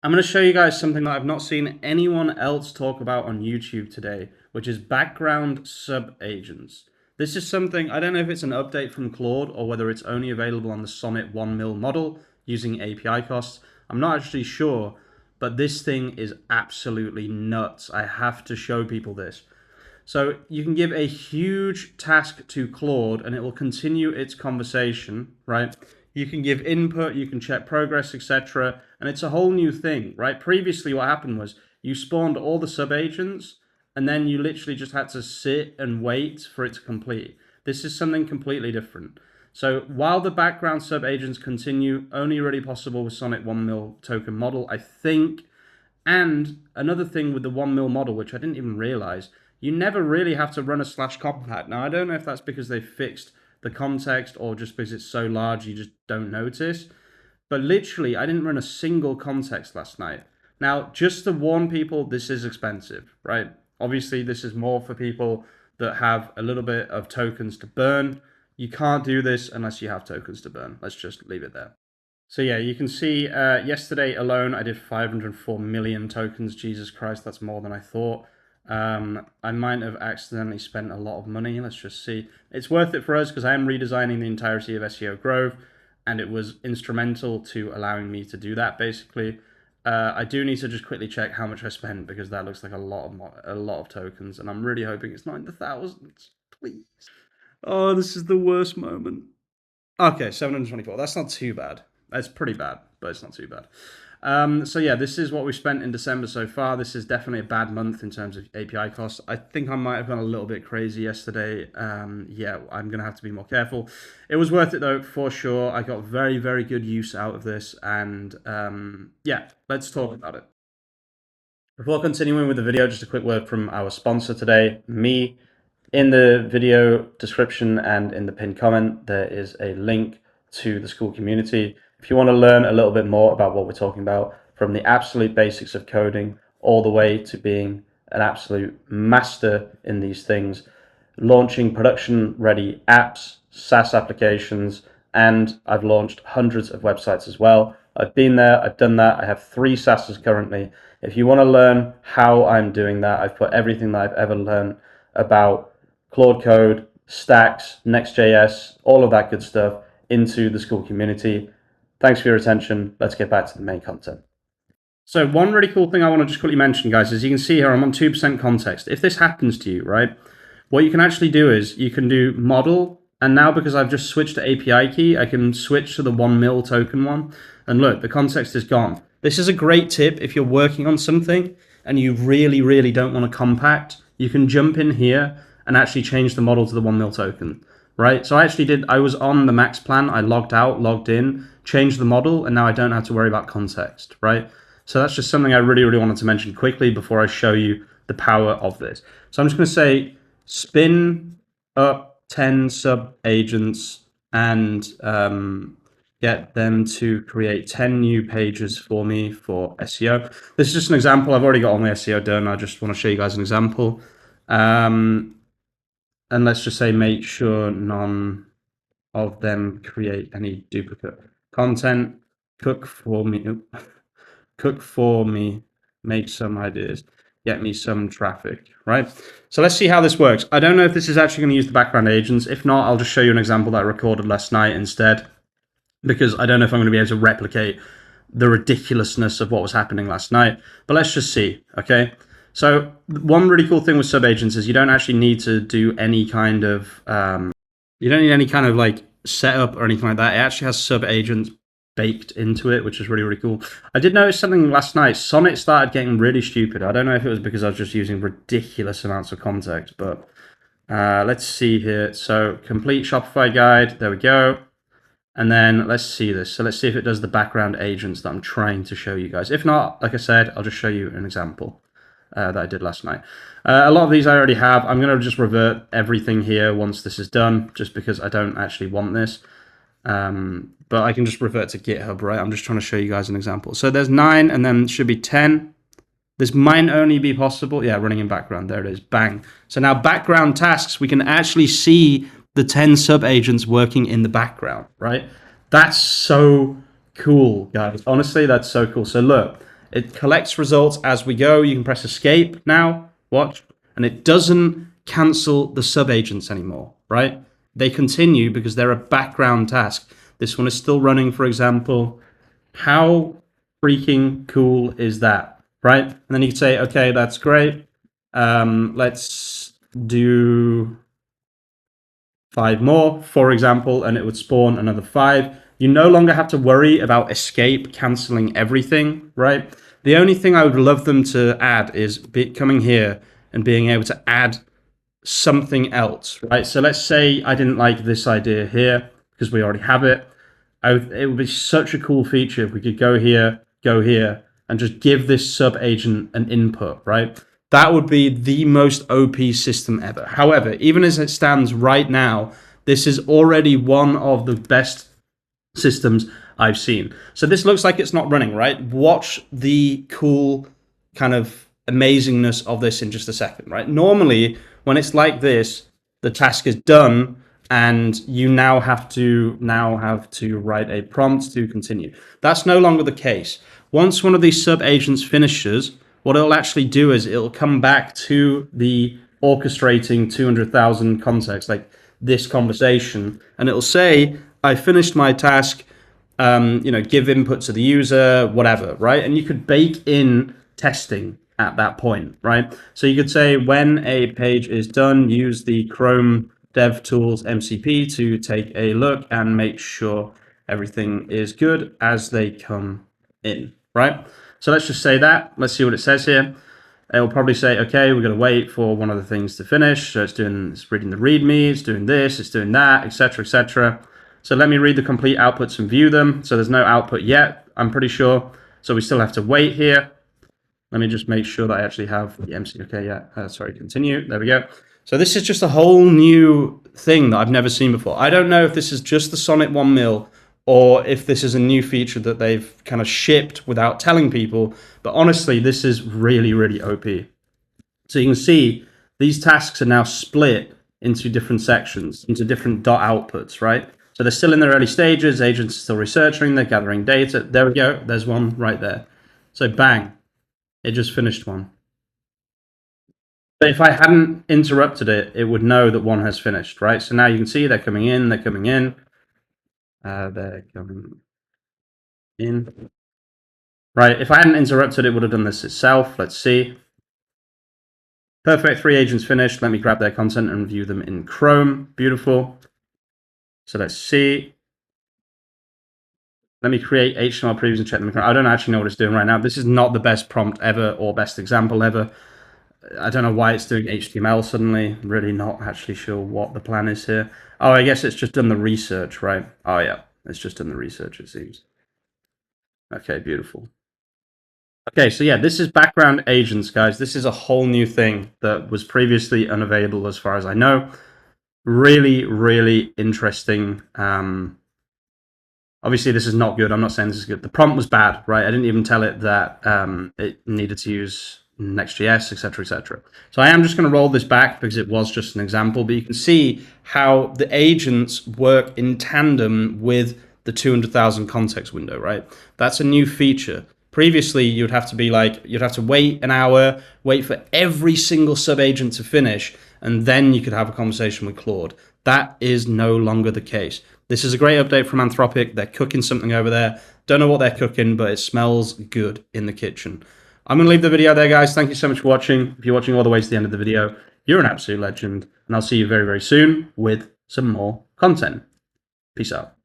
I'm going to show you guys something that I've not seen anyone else talk about on YouTube today, which is background sub-agents. This is something, I don't know if it's an update from Claude or whether it's only available on the Sonnet 1 mil model using API costs. I'm not actually sure, but this thing is absolutely nuts. I have to show people this. So you can give a huge task to Claude and it will continue its conversation, right? You can give input, you can check progress, etc. And it's a whole new thing, right? Previously what happened was you spawned all the sub-agents and then you literally just had to sit and wait for it to complete. This is something completely different. So while the background sub-agents continue, only really possible with Sonnet 1 mil token model, I think. And another thing with the 1 mil model, which I didn't even realize, you never really have to run a /compact. Now, I don't know if that's because they fixed the context or just because it's so large you just don't notice. But literally, I didn't run a single context last night. Now, just to warn people, this is expensive, right? Obviously, this is more for people that have a little bit of tokens to burn. You can't do this unless you have tokens to burn. Let's just leave it there. So yeah, you can see yesterday alone, I did 504 million tokens. Jesus Christ, that's more than I thought. I might have accidentally spent a lot of money. Let's just see. It's worth it for us because I am redesigning the entirety of SEO Grove, and it was instrumental to allowing me to do that, basically. I do need to just quickly check how much I spent because that looks like a lot of tokens, and I'm really hoping it's not in the thousands, please. Oh, this is the worst moment. Okay, 724. That's not too bad. That's pretty bad, but it's not too bad. So yeah, this is what we spent in December so far. This is definitely a bad month in terms of API costs. I think I might have gone a little bit crazy yesterday. Yeah, I'm going to have to be more careful. It was worth it though, for sure. I got very, very good use out of this. And yeah, let's talk about it. Before continuing with the video, just a quick word from our sponsor today, me. In the video description and in the pinned comment, there is a link to the Skool community. If you want to learn a little bit more about what we're talking about, from the absolute basics of coding all the way to being an absolute master in these things, launching production-ready apps, SaaS applications, and I've launched hundreds of websites as well. I've been there, I've done that. I have 3 SaaSes currently. If you want to learn how I'm doing that, I've put everything that I've ever learned about Claude Code, Stacks, Next.js, all of that good stuff into the Skool community. Thanks for your attention. Let's get back to the main content. So one really cool thing I want to just quickly mention, guys, is you can see here I'm on 2% context. If this happens to you, right, what you can actually do is you can do model, and now because I've just switched to API key, I can switch to the 1 mil token one. And look, the context is gone. This is a great tip if you're working on something and you really, really don't want to compact. You can jump in here and actually change the model to the 1 mil token, right? So I was on the max plan, I logged out, logged in, changed the model, and now I don't have to worry about context, right? So that's just something I really, really wanted to mention quickly before I show you the power of this. So I'm just gonna say, spin up 10 sub-agents and get them to create 10 new pages for me for SEO. This is just an example. I've already got all my SEO done. I just want to show you guys an example. And let's just say make sure none of them create any duplicate content. Cook for me, make some ideas, get me some traffic, right? So let's see how this works. I don't know if this is actually going to use the background agents. If not, I'll just show you an example that I recorded last night instead, because I don't know if I'm going to be able to replicate the ridiculousness of what was happening last night. But let's just see, okay? So one really cool thing with sub-agents is you don't actually need to do any kind of, like setup or anything like that. It actually has sub-agents baked into it, which is really, really cool. I did notice something last night. Sonnet started getting really stupid. I don't know if it was because I was just using ridiculous amounts of context, but let's see here. So complete Shopify guide, there we go. And then let's see this. So let's see if it does the background agents that I'm trying to show you guys. If not, like I said, I'll just show you an example that I did last night. A lot of these I already have. I'm going to just revert everything here once this is done, just because I don't actually want this. But I can just revert to GitHub, right? I'm just trying to show you guys an example. So there's 9 and then should be 10. This might only be possible. Yeah, running in background. There it is. Bang. So now background tasks, we can actually see the 10 sub-agents working in the background, right? That's so cool, guys. Honestly, that's so cool. So look, It collects results as we go. You can press escape now, watch, and it doesn't cancel the subagents anymore, right? They continue because they're a background task. This one is still running, for example. How freaking cool is that, right? And then you can say, okay, that's great. Let's do 5 more, for example, and it would spawn another 5. You no longer have to worry about escape cancelling everything, right? The only thing I would love them to add is coming here and being able to add something else, right? So let's say I didn't like this idea here because we already have it. It would be such a cool feature if we could go here, and just give this sub agent an input, right? That would be the most OP system ever. However, even as it stands right now, this is already one of the best systems I've seen. So this looks like it's not running, right? Watch the cool kind of amazingness of this in just a second, right? Normally, when it's like this, the task is done and you now have to write a prompt to continue. That's no longer the case. Once one of these sub agents finishes, what it'll actually do is it'll come back to the orchestrating 200,000 context, like this conversation, and it'll say, I finished my task, give input to the user, whatever, right? And you could bake in testing at that point, right? So you could say, when a page is done, use the Chrome DevTools MCP to take a look and make sure everything is good as they come in, right? So let's just say that. Let's see what it says here. It will probably say, okay, we're going to wait for one of the things to finish. So it's reading the README, it's doing this, it's doing that, etc., etc. So let me read the complete outputs and view them. So there's no output yet, I'm pretty sure. So we still have to wait here. Let me just make sure that I actually have the MC. Okay, yeah, sorry, continue. There we go. So this is just a whole new thing that I've never seen before. I don't know if this is just the Sonnet 1 mil or if this is a new feature that they've kind of shipped without telling people. But honestly, this is really, really OP. So you can see these tasks are now split into different sections, into different dot outputs, right? So they're still in their early stages. Agents are still researching. They're gathering data. There we go. There's one right there. So bang, it just finished one. But if I hadn't interrupted it, it would know that one has finished, right? So now you can see they're coming in, they're coming in. They're coming in. Right, if I hadn't interrupted, it would have done this itself. Let's see. Perfect, 3 agents finished. Let me grab their content and view them in Chrome. Beautiful. So let's see. Let me create HTML previews and check them in Chrome. I don't actually know what it's doing right now. This is not the best prompt ever or best example ever. I don't know why it's doing HTML suddenly. I'm really not actually sure what the plan is here. Oh, I guess it's just done the research, right? Oh, yeah. It's just done the research, it seems. Okay, beautiful. Okay, so yeah, this is background agents, guys. This is a whole new thing that was previously unavailable as far as I know. Really, really interesting. Obviously, this is not good. I'm not saying this is good. The prompt was bad, right? I didn't even tell it that it needed to use Next.js, etc., etc. So I am just going to roll this back because it was just an example, but you can see how the agents work in tandem with the 200,000 context window, right? That's a new feature. Previously, you'd have to wait an hour, wait for every single sub-agent to finish, and then you could have a conversation with Claude. That is no longer the case. This is a great update from Anthropic. They're cooking something over there. Don't know what they're cooking, but it smells good in the kitchen. I'm going to leave the video there, guys. Thank you so much for watching. If you're watching all the way to the end of the video, you're an absolute legend. And I'll see you very, very soon with some more content. Peace out.